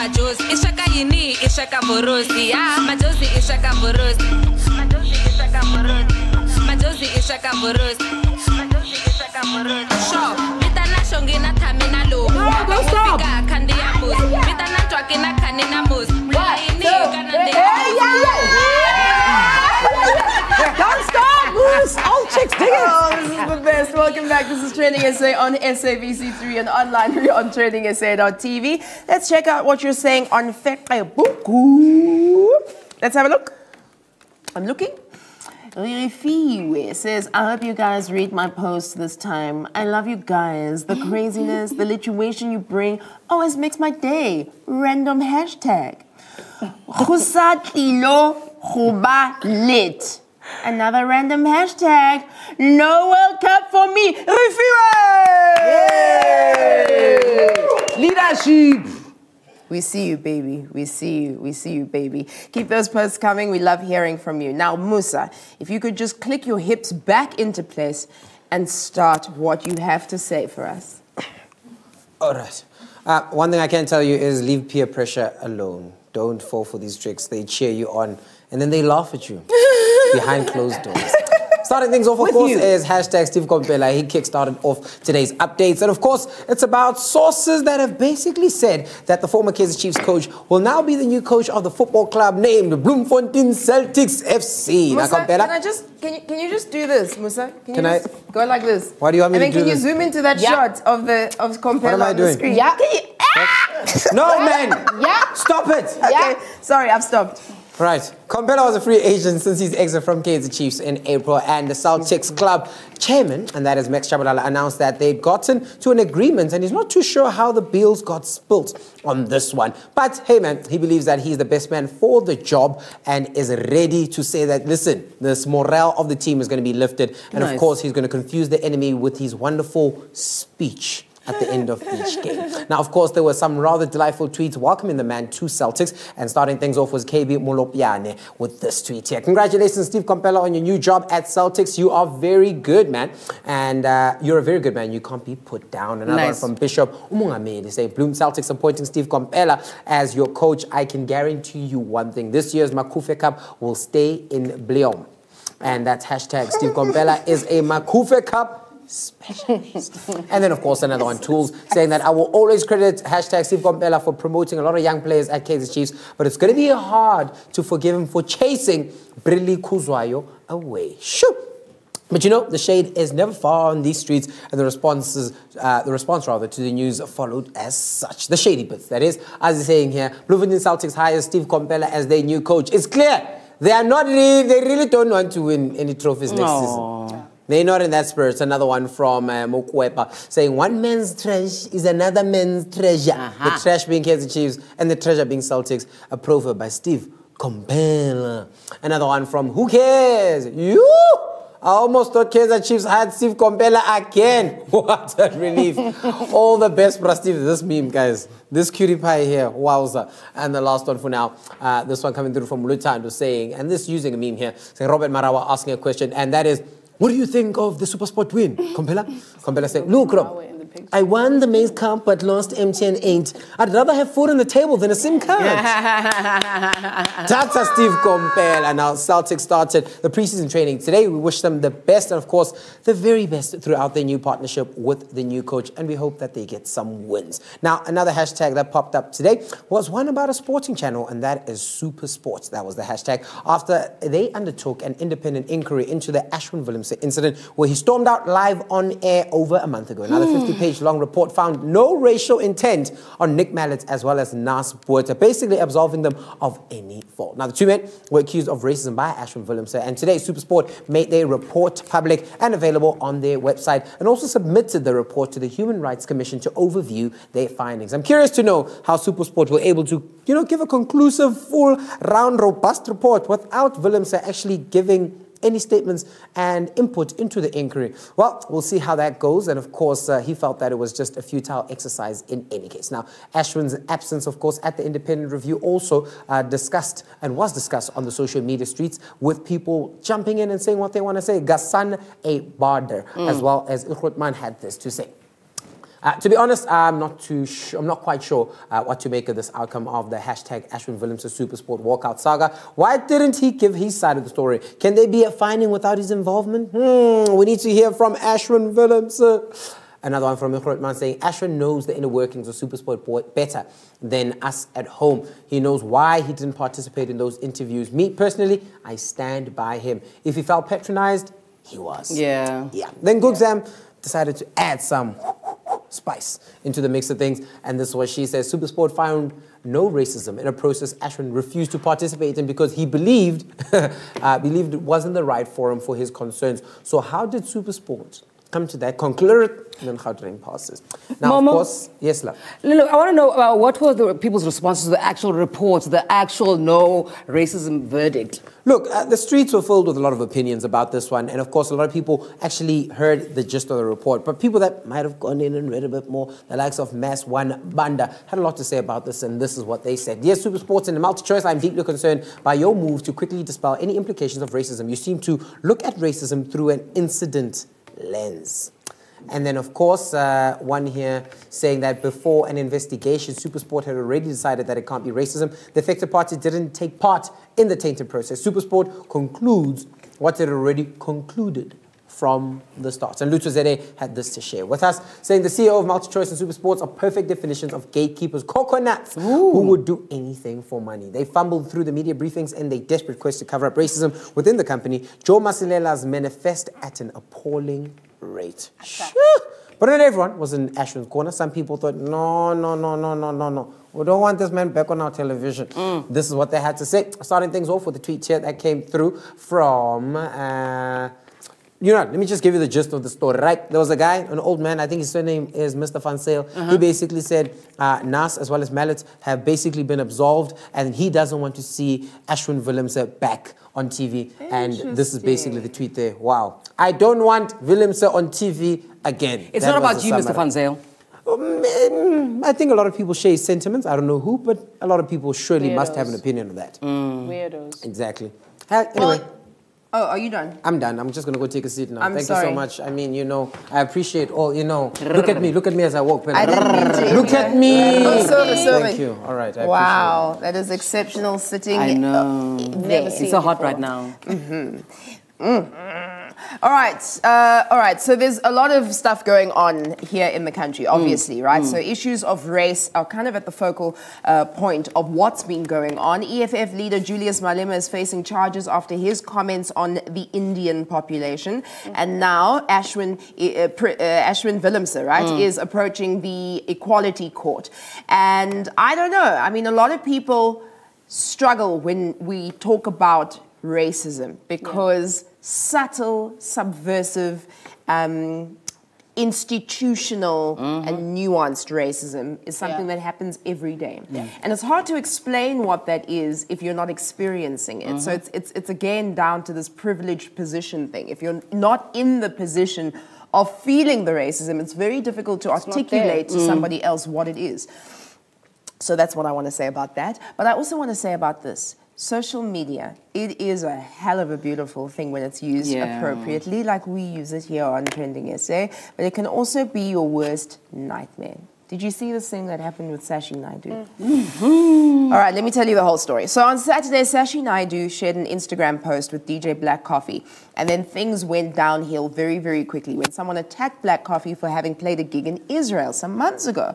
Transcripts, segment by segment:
majosi ishaka yini ishaka borosi majosi ishaka borosi majosi ishaka borosi majosi ishaka borosi majosi ishaka borosi sho mitana shongina thamina lo don't stop khandi ya mus mitana twakina khanina mus yini kanande don't stop Moose all chicks dig it. Oh, this is the best. Welcome back. This is Trending SA on SABC3 and online we're on TrendingSA.tv. Let's check out what you're saying on Facebook. Let's have a look. I'm looking. Ririfiwe says, I hope you guys read my post this time. I love you guys. The craziness, the lituation you bring always makes my day. Random hashtag. Khusatilo khuba lit. Another random hashtag. No World Cup for me. Ririfiwe! Leadership. We see you, baby. We see you. We see you, baby. Keep those posts coming. We love hearing from you. Now, Musa, if you could just click your hips back into place and start what you have to say for us. All right. One thing I can tell you is leave peer pressure alone. Don't fall for these tricks. They cheer you on, and then they laugh at you behind closed doors. Starting things off, of course, is hashtag Steve Kompela. He kickstarted off today's updates. And, of course, it's about sources that have basically said that the former Kaizer Chiefs coach will now be the new coach of the football club named Bloemfontein Celtics FC. Musa, can you just do this, Musa? Can I go like this? Why do you want me to do this? And then can you zoom into that shot of Kompela what am I on doing? the screen? Yeah. No, man. Yeah. Stop it. Okay. Sorry, I've stopped. Right. Kompela was a free agent since his exit from Kaizer Chiefs in April, and the Celtics club chairman, and that is Max Chabalala, announced that they'd gotten to an agreement, and he's not too sure how the Bills got spilt on this one. But, hey, man, he believes that he's the best man for the job and is ready to say that, listen, this morale of the team is going to be lifted, and, of course, he's going to confuse the enemy with his wonderful speech at the end of each game. Now, of course, there were some rather delightful tweets welcoming the man to Celtics, and starting things off was KB Molopiane with this tweet here. Congratulations, Steve Kompela, on your new job at Celtics. You are very good, man. And you're a very good man. You can't be put down. Another one from Bishop Umungamedi. They say, Bloom Celtics appointing Steve Kompela as your coach. I can guarantee you one thing. This year's Makufe Cup will stay in Bleom. And that's hashtag Steve Kompela is a Makufe Cup specialist. And then, of course, another one, Tools, saying that I will always credit hashtag Steve Kompela for promoting a lot of young players at Kaizer Chiefs, but it's going to be hard to forgive him for chasing Brilli Kuzwayo away. Shoo! But you know, the shade is never far on these streets, and the response to the news followed as such. The shady bits, that is, as he's saying here, Bloemfontein Celtics hires Steve Kompela as their new coach. It's clear they really don't want to win any trophies next season. They're not in that spirit. Another one from Mokwepa saying, one man's trash is another man's treasure. The trash being Kaizer Chiefs and the treasure being Celtics. A proverb by Steve Kompela. Another one from Who Cares? You? I almost thought Kaizer Chiefs had Steve Kompela again. What a relief. All the best for Steve. This meme, guys. This cutie pie here. Wowza. And the last one for now. This one coming through from Lutando saying, and this using a meme here, saying Robert Marawa asking a question, and that is, what do you think of the Supersport win, Kompela? Kompela said, look, Rob, I won the main cup but lost MTN 8. I'd rather have food on the table than a SIM card. That's a Steve Kompela. Now, Celtics started the preseason training today. We wish them the best and, of course, the very best throughout their new partnership with the new coach. And we hope that they get some wins. Now, another hashtag that popped up today was one about a sporting channel, and that is Super Sports. That was the hashtag after they undertook an independent inquiry into the Ashwin Williams incident where he stormed out live on air over a month ago. Another 50-page-long report found no racial intent on Nick Mallet as well as Nas Buerta, basically absolving them of any fault. Now, the two men were accused of racism by Ashwin Williams, and today SuperSport made their report public and available on their website and also submitted the report to the Human Rights Commission to overview their findings. I'm curious to know how SuperSport were able to, give a conclusive, full-round, robust report without Williams actually giving any statements and input into the inquiry. Well, we'll see how that goes. And of course, he felt that it was just a futile exercise in any case. Now, Ashwin's absence, of course, at the independent review also discussed and was discussed on the social media streets with people jumping in and saying what they want to say. Gassan A. Barder, as well as Ukhotman, had this to say. To be honest, I'm not quite sure what to make of this outcome of the hashtag Ashwin Willemse Supersport walkout saga. Why didn't he give his side of the story? Can there be a finding without his involvement? We need to hear from Ashwin Willemse. Another one from Mikhotman saying, Ashwin knows the inner workings of Supersport better than us at home. He knows why he didn't participate in those interviews. Me, personally, I stand by him. If he felt patronized, he was. Yeah. Then Gugzam decided to add some spice into the mix of things. And this is what she says. Supersport found no racism in a process Ashwin refused to participate in because he believed it wasn't the right forum for his concerns. So how did Supersport come to that conclusion? Then Gauteng passes. Now, Momo, of course, yes, love. Look, I want to know what were the people's responses to the actual reports, the actual no racism verdict? Look, the streets were filled with a lot of opinions about this one. And of course, a lot of people actually heard the gist of the report. But people that might have gone in and read a bit more, the likes of Mass One Banda, had a lot to say about this. And this is what they said. Dear Supersports and the multi-choice, I'm deeply concerned by your move to quickly dispel any implications of racism. You seem to look at racism through an incident lens. And then, of course, one here saying that before an investigation, Supersport had already decided that it can't be racism. The affected party didn't take part in the tainted process. Supersport concludes what it already concluded from the start. And Lutho Zede had this to share with us, saying the CEO of MultiChoice and Supersports are perfect definitions of gatekeepers, coconuts, who would do anything for money. They fumbled through the media briefings in their desperate quest to cover up racism within the company. Joe Masilela's manifest at an appalling rate. But not everyone was in Ashwin's corner. Some people thought, no. We don't want this man back on our television. This is what they had to say. Starting things off with a tweet here that came through from... let me just give you the gist of the story, right? There was a guy, an old man, I think his surname is Mr. Van Sale. He basically said Nas as well as Mallet have basically been absolved and he doesn't want to see Ashwin Willemse back on TV. And this is basically the tweet there. Wow. I don't want Willemse on TV again. It's not about you, Mr. Van Sale. I think a lot of people share his sentiments. I don't know who, but a lot of people surely must have an opinion on that. Weirdos. Exactly. Anyway. Oh, are you done? I'm done. I'm just going to go take a seat now. Thank you so much. I mean, I appreciate all, Look at me as I walk. I didn't mean to. Look at me. Oh, sorry. Thank you. All right. I wow, that is exceptional sitting. I know. Never seen it's so hot before. right now. All right. So there's a lot of stuff going on here in the country, obviously, right? So issues of race are kind of at the focal point of what's been going on. EFF leader Julius Malema is facing charges after his comments on the Indian population. And now Ashwin Willemse, right, is approaching the Equality Court. And I don't know. I mean, a lot of people struggle when we talk about racism because subtle, subversive, institutional and nuanced racism is something that happens every day. And it's hard to explain what that is if you're not experiencing it. So it's again down to this privileged position thing. If you're not in the position of feeling the racism, it's very difficult to articulate to somebody else what it is. So that's what I want to say about that. But I also want to say about this. Social media, it is a hell of a beautiful thing when it's used appropriately, like we use it here on TrendingSA, but it can also be your worst nightmare. Did you see this thing that happened with Sashi Naidu? All right, let me tell you the whole story. So on Saturday, Sashi Naidu shared an Instagram post with DJ Black Coffee, and then things went downhill very, very quickly when someone attacked Black Coffee for having played a gig in Israel some months ago.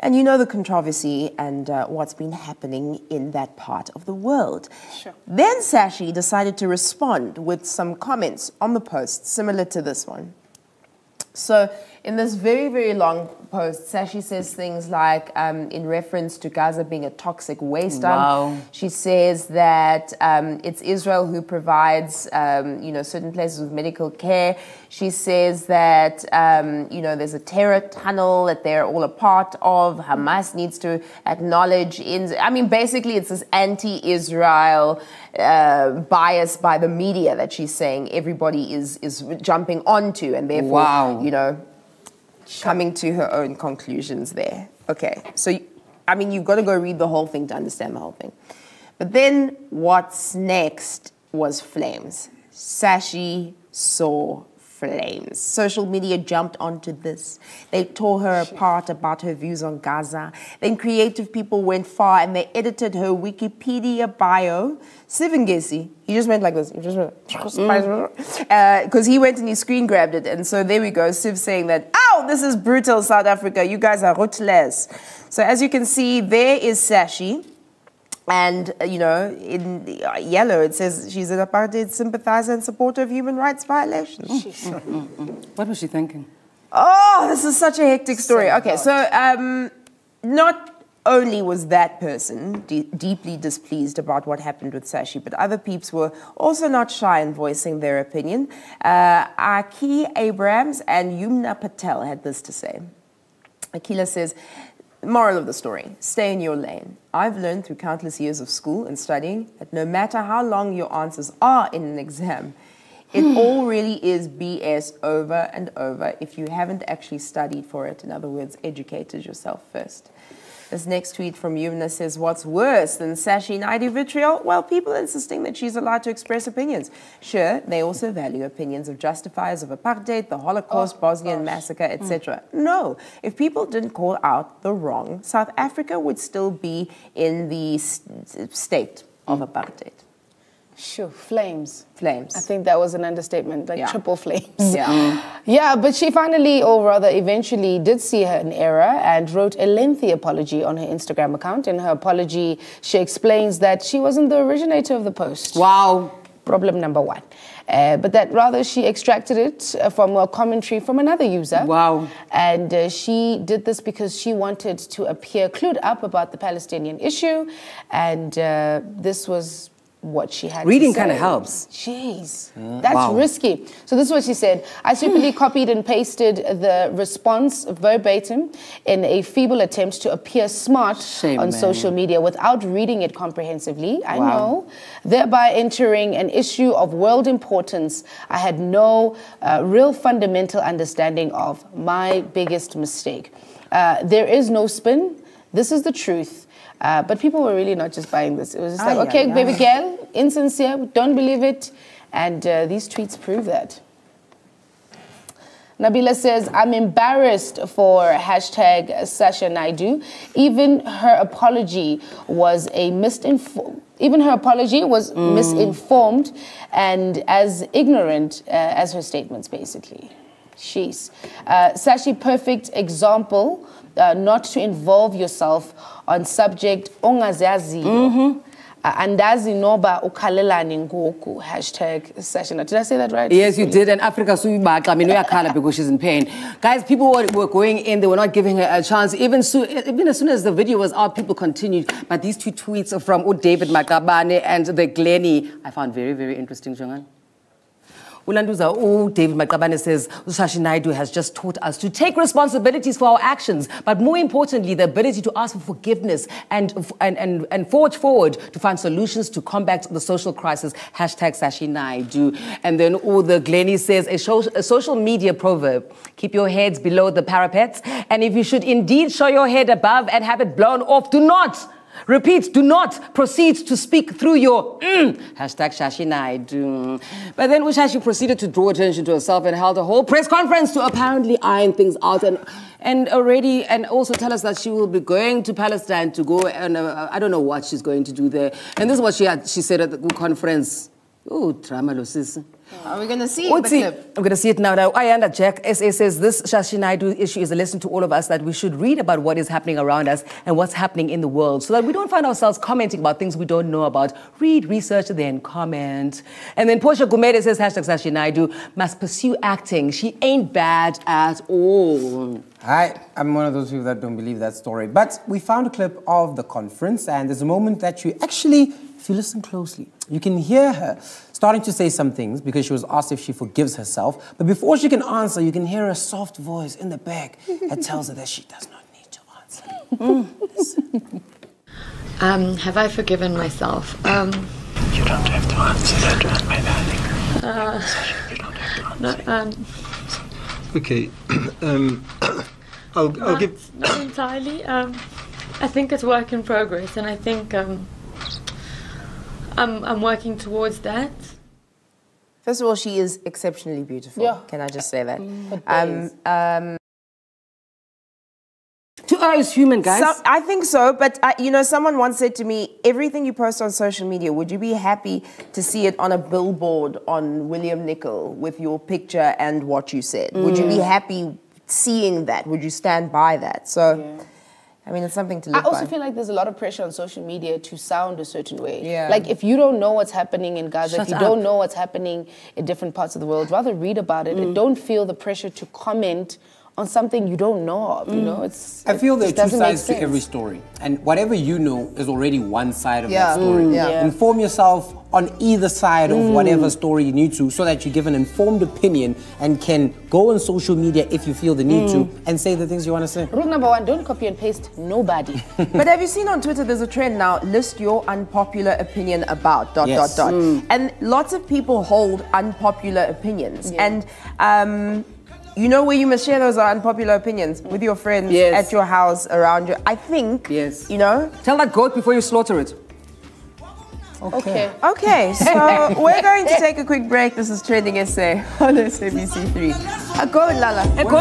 And you know the controversy and what's been happening in that part of the world. Sure. Then Sashi decided to respond with some comments on the post similar to this one. So in this very, very long post, Sashi says things like, in reference to Gaza being a toxic waste dump, she says that it's Israel who provides, certain places with medical care. She says that, there's a terror tunnel that they're all a part of. Hamas needs to acknowledge. Basically, it's this anti-Israel bias by the media that she's saying everybody is jumping onto, and therefore, coming to her own conclusions there. Okay, so, you've got to go read the whole thing to understand the whole thing. But then what's next was flames. Sashi saw flames. Social media jumped onto this. They tore her apart about her views on Gaza. Then creative people went far and they edited her Wikipedia bio. Sivengesi, he just went like this. He just went, because he went and he screen grabbed it. And so there we go, Siv saying that, "Ow, this is brutal, South Africa. You guys are ruthless." So as you can see, there is Sashi. And, you know, in yellow, it says she's an apartheid sympathizer and supporter of human rights violations. What was she thinking? Oh, this is such a hectic story. Okay, so not only was that person deeply displeased about what happened with Sashi, but other peeps were also not shy in voicing their opinion. Aki Abrams and Yumna Patel had this to say. Akila says, moral of the story, stay in your lane. I've learned through countless years of school and studying that no matter how long your answers are in an exam, it all really is BS over and over if you haven't actually studied for it. In other words, educated yourself first. This next tweet from Yumna says, what's worse than Sashi Naidu vitriol? Well, people insisting that she's allowed to express opinions. Sure, they also value opinions of justifiers of apartheid, the Holocaust, Bosnian massacre, etc. No, if people didn't call out the wrong, South Africa would still be in the state of apartheid. Sure, flames. Flames. I think that was an understatement, like triple flames. Yeah. Yeah, but she finally, or rather eventually, did see her in error and wrote a lengthy apology on her Instagram account. In her apology, she explains that she wasn't the originator of the post. Wow. Problem number one. But that rather she extracted it from a commentary from another user. Wow. And she did this because she wanted to appear clued up about the Palestinian issue. And this was what she had Reading to say. kind of helps. Jeez, that's risky. So this is what she said. I simply copied and pasted the response verbatim in a feeble attempt to appear smart on social media without reading it comprehensively. I know. Thereby entering an issue of world importance I had no real fundamental understanding of. My biggest mistake. There is no spin. This is the truth. But people were really not just buying this. It was just like, okay, baby girl, insincere, don't believe it. And these tweets prove that. Nabila says, I'm embarrassed for hashtag Sasha Naidu. Even her apology was misinformed and as ignorant as her statements, basically. Sheesh. Sashi, perfect example not to involve yourself on subject ongazaziyo. Andazi noba ukhalelani ngoku. Hashtag Sashi. Did I say that right? Yes, you did. And Africa Suibaka, I mean, we are Kala because she's in pain. Guys, people were going in, they were not giving her a chance. Even as soon as the video was out, people continued. But these two tweets from David Makabane and the Glennie, I found very, very interesting, Jongan. David Makabane says, Sashi Naidu has just taught us to take responsibilities for our actions, but more importantly, the ability to ask for forgiveness and forge forward to find solutions to combat the social crisis. Hashtag Sashi Naidu. And then the Glennie says, a social media proverb, keep your heads below the parapets, and if you should indeed show your head above and have it blown off, do not. Repeat, do not proceed to speak through your hashtag Sashi Naidu. But then Ushashi proceeded to draw attention to herself and held a whole press conference to apparently iron things out and also tell us that she will be going to Palestine to go and I don't know what she's going to do there. And this is what she said at the conference. Oh, drama losses. Are we going to see the clip? I'm going to see it now. Ayanda Jack SA says this Sashi Naidu issue is a lesson to all of us that we should read about what is happening around us and what's happening in the world so that we don't find ourselves commenting about things we don't know about. Read, research, then comment. And then Portia Gumede says hashtag Sashi Naidu must pursue acting. She ain't bad at all. I'm one of those people that don't believe that story. But we found a clip of the conference, and there's a moment that you actually, if you listen closely, you can hear her starting to say some things because she was asked if she forgives herself. But before she can answer, you can hear a soft voice in the back that tells her that she does not need to answer. Have I forgiven myself? You don't have to answer that one, my darling. You don't have to answer. Okay. I'll give... Not entirely. I think it's work in progress, and I think I'm working towards that. First of all, she is exceptionally beautiful. Yeah. Can I just say that? To her is human, guys. I think so, but you know, someone once said to me, everything you post on social media, would you be happy to see it on a billboard on William Nicol with your picture and what you said? Would you be happy seeing that? Would you stand by that? So, I mean, it's something to live by. I also feel like there's a lot of pressure on social media to sound a certain way. Yeah. Like, if you don't know what's happening in Gaza, Shut if you up. don't know what's happening in different parts of the world, rather read about it and don't feel the pressure to comment on something you don't know of, you know? I feel there are two doesn't make sides to sense. every story. And whatever you know is already one side of that story. Yeah. Inform yourself on either side of whatever story you need to, so that you give an informed opinion and can go on social media if you feel the need to and say the things you want to say. Rule number one, don't copy and paste nobody. But have you seen on Twitter, there's a trend now, list your unpopular opinion about ... Yes. And lots of people hold unpopular opinions. And you know where you must share those unpopular opinions? With your friends, at your house, around you. I think, you know. Tell that goat before you slaughter it. Okay. Okay, so we're going to take a quick break. This is Trending SA on SABC3. Go, Lala. Go,